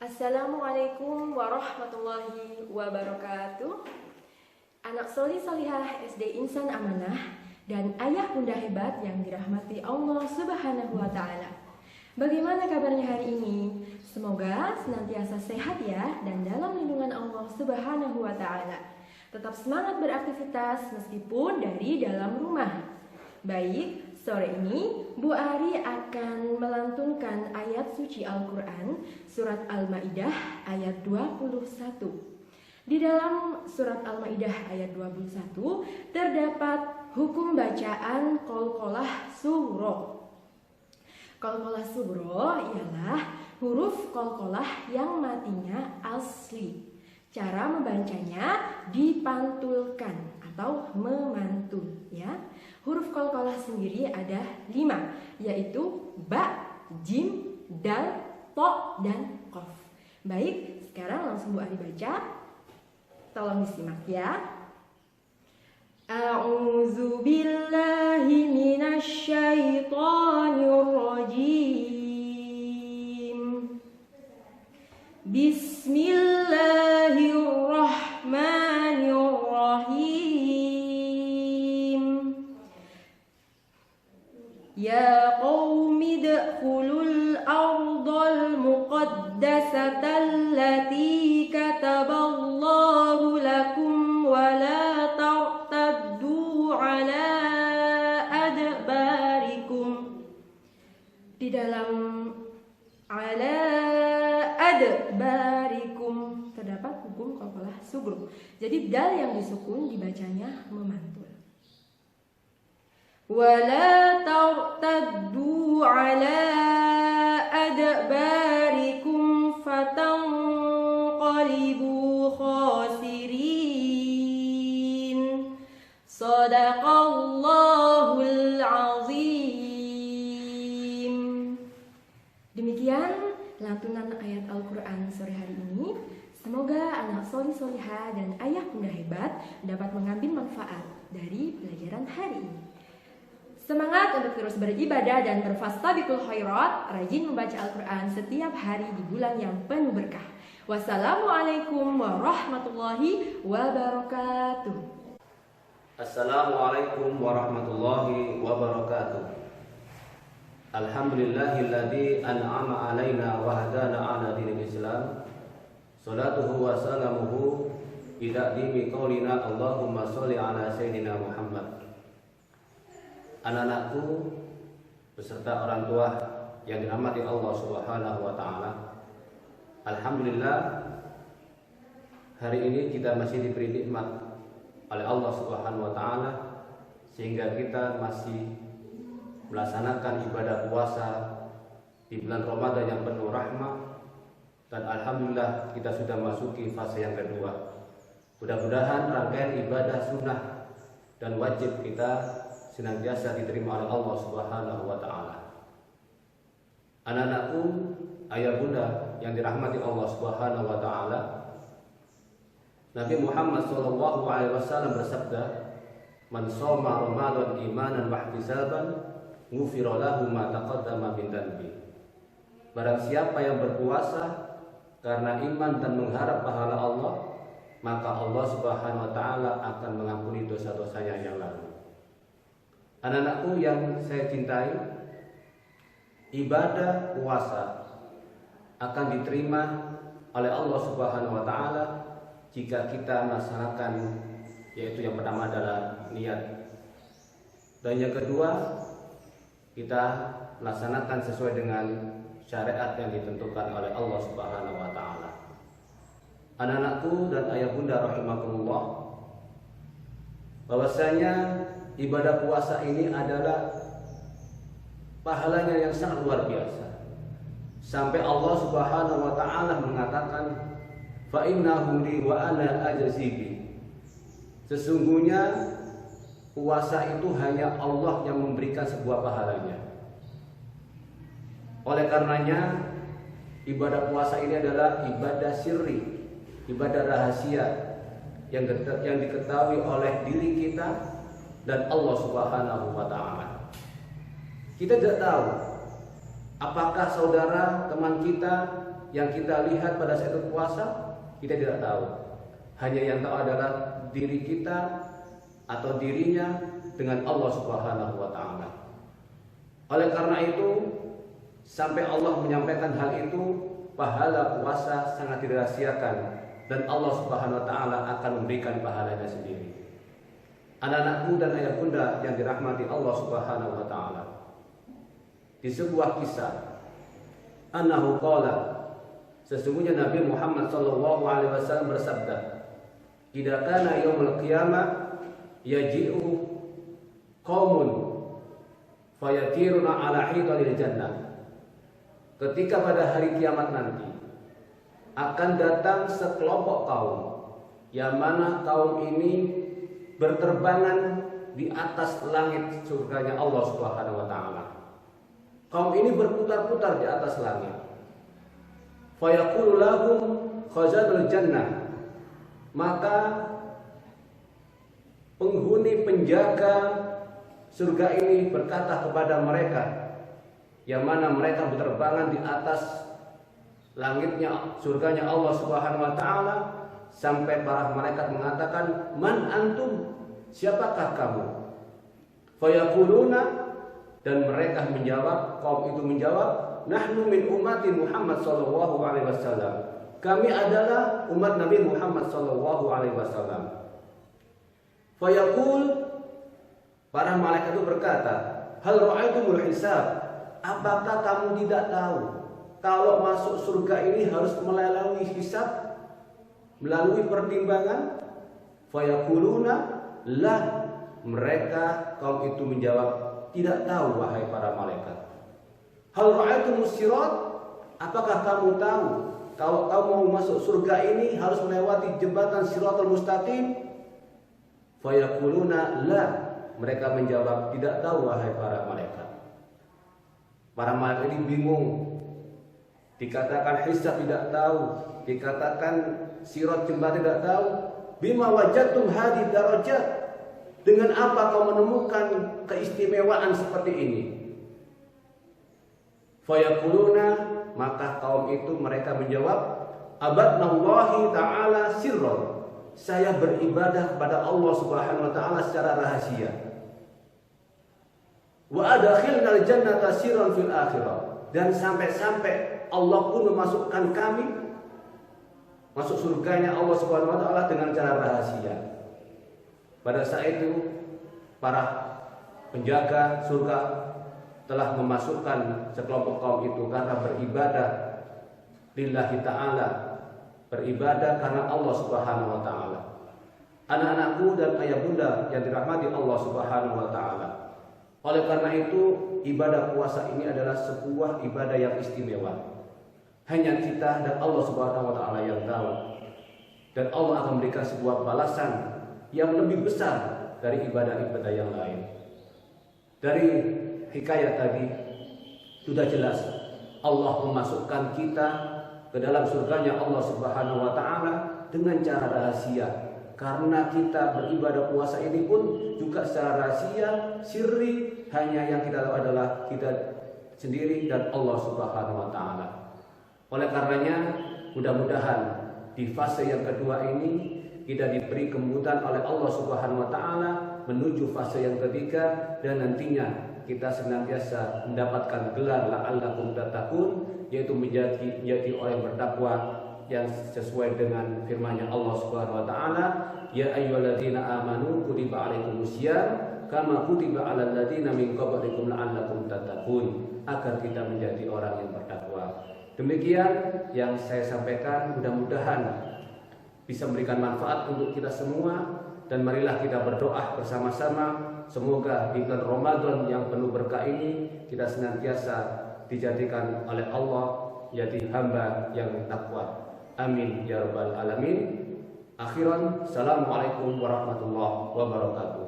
Assalamualaikum warahmatullahi wabarakatuh. Anak soli solihah SD Insan Amanah dan ayah bunda hebat yang dirahmati Allah Subhanahu wa Ta'ala. Bagaimana kabarnya hari ini? Semoga senantiasa sehat ya dan dalam lindungan Allah Subhanahu wa Ta'ala. Tetap semangat beraktivitas meskipun dari dalam rumah. Baik, sore ini Bu Ari akan melantunkan ayat suci Al-Quran surat Al-Maidah ayat 21. Di dalam surat Al-Maidah ayat 21 terdapat hukum bacaan qalqalah sugro. Qalqalah sugro ialah huruf qalqalah yang matinya asli. Cara membacanya dipantulkan atau memantul ya. Huruf qalqalah sendiri ada 5, yaitu ba, jim, dal, to, dan qaf. Baik, sekarang langsung Bu Ari baca. Tolong disimak ya. A'udzu billahi minasy syaithanir rajim. Bismillahirrahmanirrahim. Ya qaumi dkhulul ardal muqaddasata allati kataballahu lakum wa la tartaddu ala adbarikum. Di dalam ala adbarikum terdapat hukum qalqalah sugro. Jadi dal yang disukun dibacanya memantul. Wala tartaddu ala adbarikum fatanqalibu khasirin. Shadaqallahul azim. Demikian lantunan ayat Al-Quran sore hari ini. Semoga anak solih-solihah dan ayah bunda hebat dapat mengambil manfaat dari pelajaran hari ini. Semangat untuk terus beribadah dan berfastabiqul khairat, rajin membaca Al-Quran setiap hari di bulan yang penuh berkah. Wassalamualaikum warahmatullahi wabarakatuh. Assalamualaikum warahmatullahi wabarakatuh. Alhamdulillahilladzi an'ama alaina wa hadana ala dinil Islam. Salatuhu wa salamuhu ila dimi qaulina Allahumma sholli ala sayyidina Muhammad. Anak-anakku beserta orang tua yang dirahmati Allah Subhanahu wa Ta'ala, alhamdulillah hari ini kita masih diberi nikmat oleh Allah Subhanahu wa Ta'ala sehingga kita masih melaksanakan ibadah puasa di bulan Ramadan yang penuh rahmah, dan alhamdulillah kita sudah masuki fase yang kedua. Mudah-mudahan rangkaian ibadah sunnah dan wajib kita senantiasa diterima oleh Allah Subhanahu wa Ta'ala. Anak-anakku, ayah bunda yang dirahmati Allah Subhanahu wa Ta'ala, Nabi Muhammad SAW bersabda, "Man shoma Ramadan imanan wa ihtisaban, ghufira lahu ma taqaddama min dhanbi." Barang siapa yang berpuasa karena iman dan mengharap pahala Allah, maka Allah Subhanahu wa Ta'ala akan mengampuni dosa-dosanya yang lalu. Anak-anakku yang saya cintai, ibadah puasa akan diterima oleh Allah Subhanahu wa Ta'ala jika kita melaksanakan, yaitu yang pertama adalah niat, dan yang kedua kita melaksanakan sesuai dengan syariat yang ditentukan oleh Allah Subhanahu wa Ta'ala. Anak-anakku dan ayah bunda rahimakumullah, bahwasanya ibadah puasa ini adalah pahalanya yang sangat luar biasa. Sampai Allah Subhanahu wa Ta'ala mengatakan, "Fa innahu li wa ana ajzibi." Sesungguhnya puasa itu hanya Allah yang memberikan sebuah pahalanya. Oleh karenanya ibadah puasa ini adalah ibadah sirri, ibadah rahasia yang diketahui oleh diri kita dan Allah Subhanahu wa Ta'ala. Kita tidak tahu apakah saudara teman kita yang kita lihat pada saat itu puasa, kita tidak tahu. Hanya yang tahu adalah diri kita atau dirinya dengan Allah Subhanahu wa taala. Oleh karena itu, sampai Allah menyampaikan hal itu, pahala puasa sangat dirahasiakan dan Allah Subhanahu wa taala akan memberikan pahalanya sendiri. Anak-anakku dan ayah bunda yang dirahmati Allah Subhanahu wa taala. Di sebuah kisah, annahu qala, sesungguhnya Nabi Muhammad sallallahu alaihi wasallam bersabda, "Idza kana yaumul qiyamah yaji'u qaumun fayatiruna ala hidalil jannah." Ketika pada hari kiamat nanti akan datang sekelompok kaum yang mana kaum ini berterbangan di atas langit surganya Allah Subhanahu wa taala. Kaum ini berputar-putar di atas langit. Fayaqulu lahum khazanul jannah. Maka penghuni penjaga surga ini berkata kepada mereka, yang mana mereka berterbangan di atas langitnya surganya Allah Subhanahu wa taala, sampai para malaikat mengatakan, "Man antum? Siapakah kamu?" Fayaquluna, dan mereka menjawab, kaum itu menjawab, "Nahnu min ummati Muhammad sallallahu alaihi wasallam." Kami adalah umat Nabi Muhammad sallallahu alaihi wasallam. Fayaqul, para malaikat itu berkata, "Hal ra'aitumul hisab?" Apakah kamu tidak tahu kalau masuk surga ini harus melalui hisab, melalui pertimbangan? Fayaquluna la, mereka kaum itu menjawab, tidak tahu wahai para malaikat. Hal ra'aitumus sirat? Apakah kamu tahu kalau kamu mau masuk surga ini harus melewati jembatan Siratal Mustaqim? Fayaquluna la, mereka menjawab, tidak tahu wahai para malaikat. Para malaikat ini bingung. Dikatakan hisab tidak tahu, dikatakan sirat jembatan tidak tahu. Bima wajadtum hadi darajat, dengan apa kau menemukan keistimewaan seperti ini? Fayaquluna, maka kaum itu mereka menjawab, abadnallahi ta'ala sirran, saya beribadah kepada Allah Subhanahu wa taala secara rahasia. Wa adkhilnal jannata sirran fil akhirah, dan sampai-sampai Allah pun memasukkan kami masuk surganya Allah Subhanahu wa taala dengan cara rahasia. Pada saat itu para penjaga surga telah memasukkan sekelompok kaum itu karena beribadah lillahi ta'ala, beribadah karena Allah Subhanahu wa taala. Anak-anakku dan ayah bunda yang dirahmati Allah Subhanahu wa taala. Oleh karena itu, ibadah puasa ini adalah sebuah ibadah yang istimewa. Hanya kita dan Allah Subhanahu wa taala yang tahu. Dan Allah akan memberikan sebuah balasan yang lebih besar dari ibadah-ibadah yang lain. Dari hikayat tadi sudah jelas Allah memasukkan kita ke dalam surganya Allah Subhanahu wa taala dengan cara rahasia. Karena kita beribadah puasa ini pun juga secara rahasia, sirri, hanya yang kita tahu adalah kita sendiri dan Allah Subhanahu wa taala. Oleh karenanya, mudah-mudahan di fase yang kedua ini kita diberi kemudahan oleh Allah Subhanahu wa taala menuju fase yang ketiga, dan nantinya kita senantiasa mendapatkan gelar la'allakum tattaqun, yaitu menjadi orang yang bertakwa yang sesuai dengan firman-Nya Allah Subhanahu wa taala, ya ayyuhalladzina amanu kutiba alaikumusiyam kama kutiba alal ladzina min qablikum la'allakum tattaqun, agar kita menjadi orang yang bertakwa. Demikian yang saya sampaikan, mudah-mudahan bisa memberikan manfaat untuk kita semua, dan marilah kita berdoa bersama-sama semoga di bulan Ramadan yang penuh berkah ini kita senantiasa dijadikan oleh Allah menjadi hamba yang takwa. Amin ya rabbal alamin. Akhiran, assalamualaikum warahmatullahi wabarakatuh.